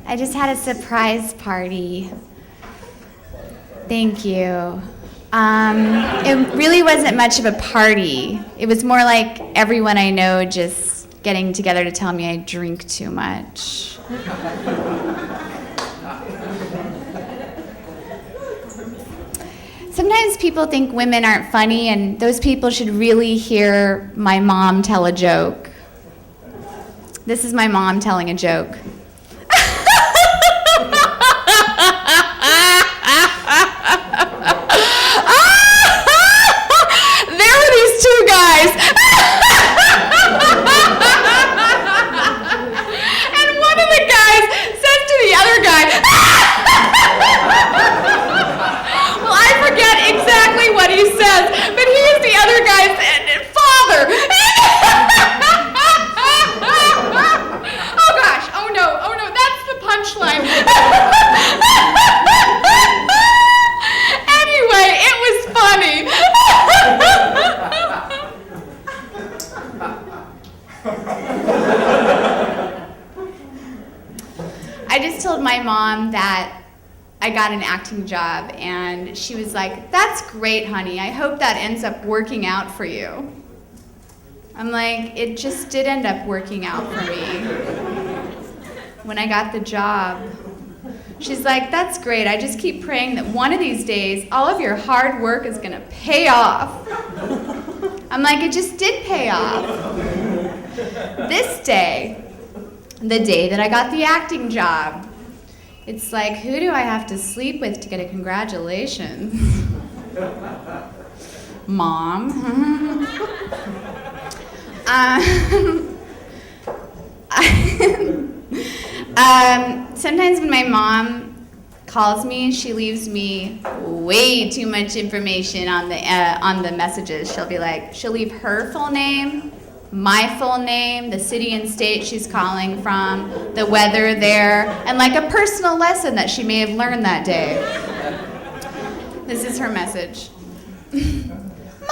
I just had a surprise party. Thank you. It really wasn't much of a party. It was more like everyone I know just getting together to tell me I drink too much. Sometimes people think women aren't funny, and those people should really hear my mom tell a joke. This is my mom telling a joke. There were these two guys. And one of the guys says to the other guy, well, I forget exactly what he says, but he is the other guy's father. Oh gosh, oh no, that's the punchline. Anyway, it was funny. I just told my mom that I got an acting job, and she was like, "That's great, honey. I hope that ends up working out for you." I'm like, it just did end up working out for me when I got the job. She's like, "That's great. I just keep praying that one of these days, all of your hard work is going to pay off." I'm like, it just did pay off. This day, the day that I got the acting job, it's like, who do I have to sleep with to get a congratulations? Mom. Sometimes when my mom calls me, she leaves me way too much information on the messages. She'll leave her full name, my full name, the city and state she's calling from, the weather there, and like a personal lesson that she may have learned that day. This is her message.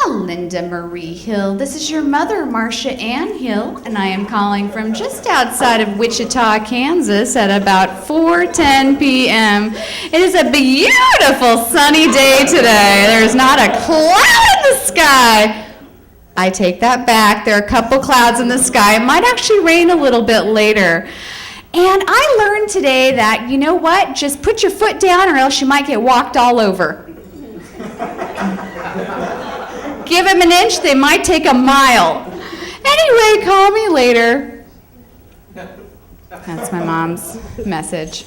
Melinda Marie Hill, this is your mother, Marcia Ann Hill, and I am calling from just outside of Wichita, Kansas at about 4:10 p.m. It is a beautiful sunny day today. There's not a cloud in the sky. I take that back. There are a couple clouds in the sky. It might actually rain a little bit later. And I learned today that, you know what? Just put your foot down or else you might get walked all over. Give them an inch, they might take a mile. Anyway, call me later. That's my mom's message.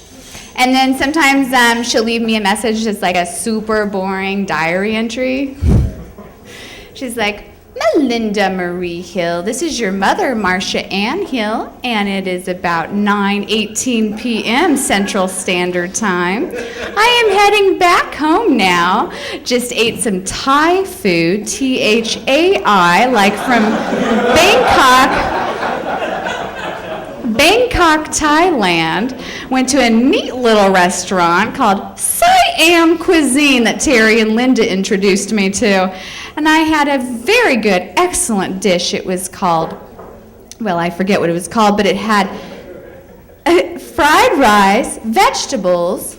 And then sometimes she'll leave me a message that's like a super boring diary entry. She's like, Melinda Marie Hill, this is your mother, Marcia Ann Hill, and it is about 9:18 p.m. Central Standard Time. I am heading back home now. Just ate some Thai food, Thai, like from Bangkok, Thailand. Went to a neat little restaurant called Siam Cuisine that Terry and Linda introduced me to. And I had a very good, excellent dish. It was called, well, I forget what it was called, but it had fried rice, vegetables,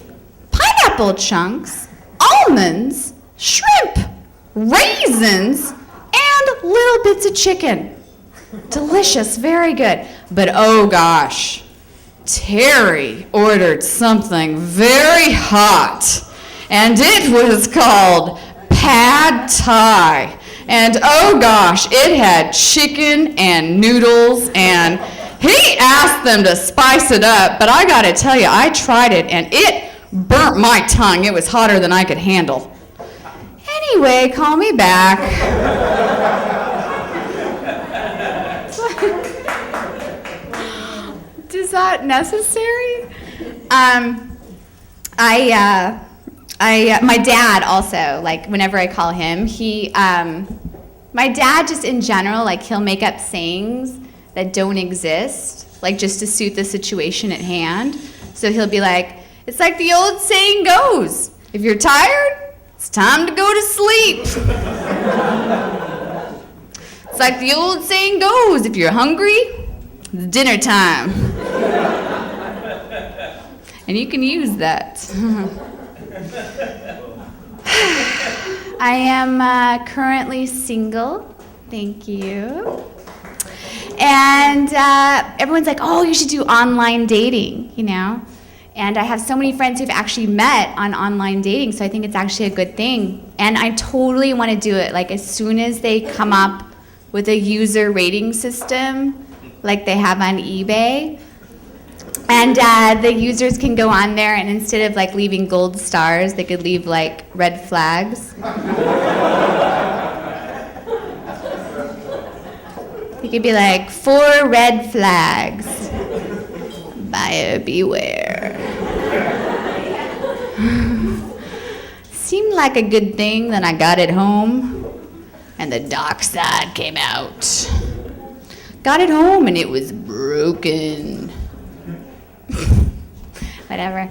pineapple chunks, almonds, shrimp, raisins, and little bits of chicken. Delicious, very good. But oh gosh, Terry ordered something very hot, and it was called Pad Thai. And oh gosh, it had chicken and noodles, and he asked them to spice it up, but I gotta tell you, I tried it and it burnt my tongue. It was hotter than I could handle. Anyway, call me back. Is that necessary? My dad also, like whenever I call him, my dad just in general, like he'll make up sayings that don't exist, like just to suit the situation at hand. So he'll be like, it's like the old saying goes, if you're tired, it's time to go to sleep. It's like the old saying goes, if you're hungry, it's dinner time. And you can use that. I am currently single. Thank you. And everyone's like, oh, you should do online dating, you know? And I have so many friends who've actually met on online dating, so I think it's actually a good thing. And I totally want to do it, like as soon as they come up with a user rating system, like they have on eBay. And the users can go on there, and instead of like leaving gold stars, they could leave like red flags. It could be like 4 red flags. Buyer beware. Seemed like a good thing, then I got it home and the dark side came out. Got it home and it was broken. Whatever.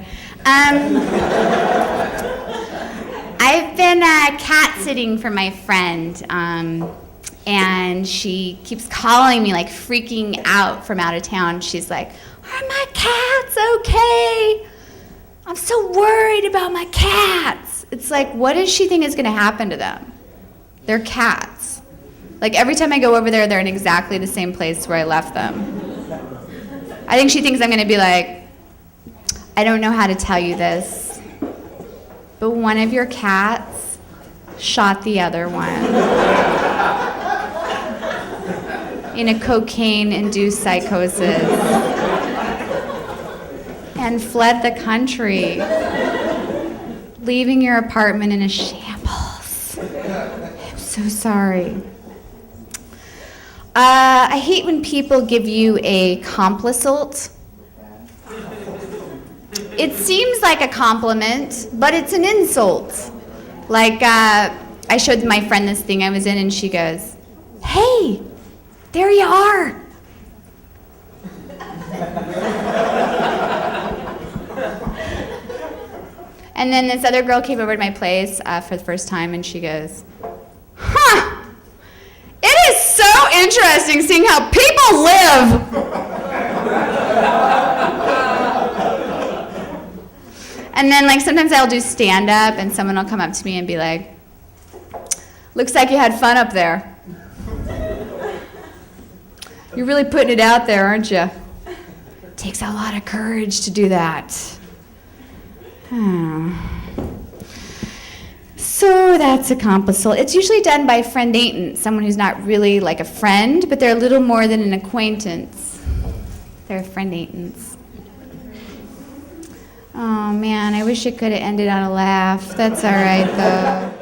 I've been cat sitting for my friend. And she keeps calling me, like freaking out from out of town. She's like, are my cats okay? I'm so worried about my cats. It's like, what does she think is going to happen to them? They're cats. Like every time I go over there, they're in exactly the same place where I left them. I think she thinks I'm going to be like, I don't know how to tell you this, but one of your cats shot the other one. In a cocaine-induced psychosis and fled the country, leaving your apartment in a shambles. I'm so sorry. I hate when people give you a complisult. It seems like a compliment, but it's an insult. Like, I showed my friend this thing I was in, and she goes, hey, there you are. And then this other girl came over to my place for the first time, and she goes, huh, it is so interesting seeing how people live. And then like sometimes I'll do stand-up, and someone will come up to me and be like, looks like you had fun up there. You're really putting it out there, aren't you? It takes a lot of courage to do that. So that's a complisult. It's usually done by friend acquaintance, someone who's not really like a friend, but they're a little more than an acquaintance. They're a friend acquaintance. Oh man, I wish it could have ended on a laugh. That's all right though.